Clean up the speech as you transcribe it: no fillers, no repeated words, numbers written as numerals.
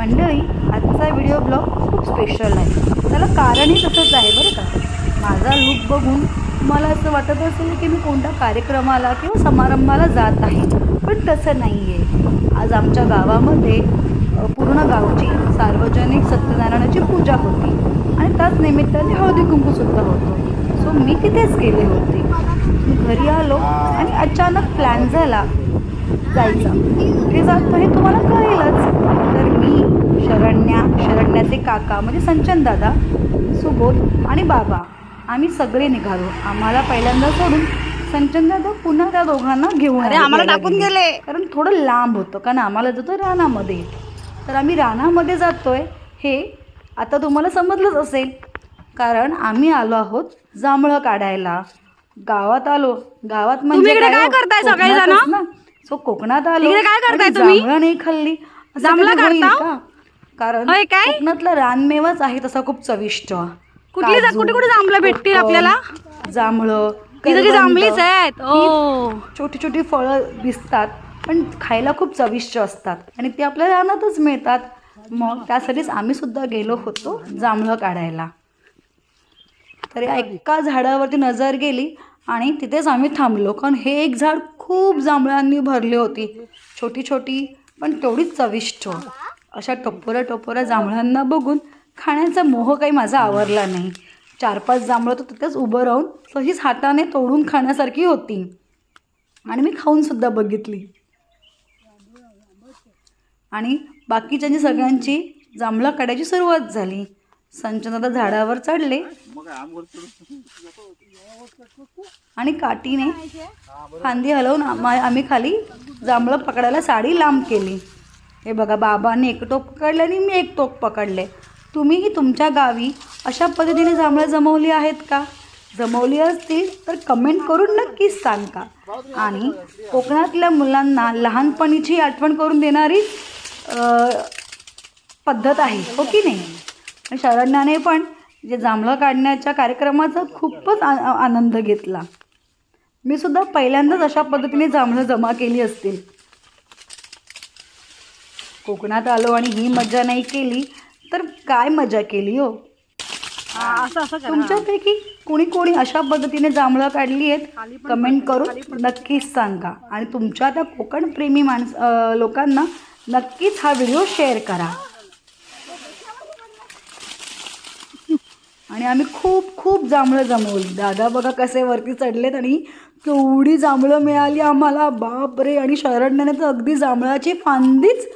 मंडळी, आजचा video blog खूप स्पेशल आहे. त्याला कारणही तसंच आहे बरं का. माझा लूक बघून मला असं वाटत असेल की मी कोणत्या कार्यक्रमाला किंवा समारंभाला जात आहे, पण तसं नाही आहे. आज आमच्या गावामध्ये पूर्ण गावची सार्वजनिक सत्यनारायणाची पूजा होती आणि त्याच निमित्ताने हळदी कुंकूसुद्धा होतो. सो मी तिथेच गेले होते. मी घरी आलो आणि अचानक प्लॅन झाला जायचा. कुठे जातो हे तुम्हाला कळेलच. तर मी शरण्याचे काका म्हणजे संचन दादा, सुबोध आणि बाबा आम्ही सगळे निघालो. आम्हाला पहिल्यांदा सोडून संचन दादा पुन्हा त्या दोघांना घेऊन आम्हाला टाकून गेले. कारण थोडं लांब होतं, कारण आम्हाला जातो रानामध्ये. तर आम्ही रानामध्ये जातोय हे आता तुम्हाला समजलंच असेल, कारण आम्ही आलो आहोत जांभळं काढायला. गावात आलो. गावात म्हणजे तुम्ही इकडे काय करताय सगळेजण? ना. सो कोकणात आलो. इकडे काय करताय आणि तुम्ही? जांभळं नाही खाल्ली असं जांभळं कधी होईल काढता? का? कारण होय काय? कोकणातला रानमेवाच आहे तसा खूप चविष्ट. कुठे कुठे जांभळं भेटतील आपल्याला? जांभळं, इथं की जांभळीच करवंद, आहेत. ओ, छोटी छोटी फळं दिसतात पण खायला खूप चविष्ट असतात आणि ते आपल्याला रानातच मिळतात. मग त्यासाठीच आम्ही सुद्धा गेलो होतो जांभळं काढायला. तर एका झाडावरती नजर गेली आणि तिथेच आम्ही थांबलो, कारण हे एक झाड खूप जांभळांनी भरली होती. छोटी छोटी पण तेवढीच चविष्ट. अशा टपोऱ्या जांभळांना बघून खाण्याचा मोह काही माझा आवरला नाही. 4-5 जांभळं तर तिथेच उभं राहून तशीच हाताने तोडून खाण्यासारखी होती आणि मी खाऊनसुद्धा बघितली. आणि बाकीच्यांची सगळ्यांची जांभळं काढायची सुरुवात झाली. संचन दादा झाडावर चढले आणि काठीने फांदी हलवून आम्ही खाली जांभळं पकडायला साडी लांब केली. हे बघा, बाबांनी एक टोक पकडले आणि मी एक टोक पकडले. तुम्हीही तुमच्या गावी अशा पद्धतीने जांभळं जमवली आहेत का? जमवली असतील तर कमेंट करून नक्कीच सांगा. आणि कोकणातल्या मुलांना लहानपणीची आठवण करून देणारी पद्धत आहे, हो की नाही? आणि शरण्याने पण जे जांभळं काढण्याच्या कार्यक्रमाचा खूपच आनंद घेतला. मी सुद्धा पहिल्यांदाच अशा पद्धतीने जांभळं जमा केली असतील. कोकणात आलो आणि ही मजा नाही केली तर काय मजा केली हो. तुमच्यापैकी कोणी अशा पद्धतीने जांभळं काढली आहेत कमेंट करून नक्कीच सांगा. आणि तुमच्या त्या कोकणप्रेमी लोकांना नक्कीच हा व्हिडिओ शेअर करा. आणि आम्ही खूप जांभळं जमवली. दादा बघा कसे वरती चढलेत आणि केवढी जांभळं मिळाली आम्हाला, बाप रे. आणि शरण्याने तर अगदी जांभळाची फांदीच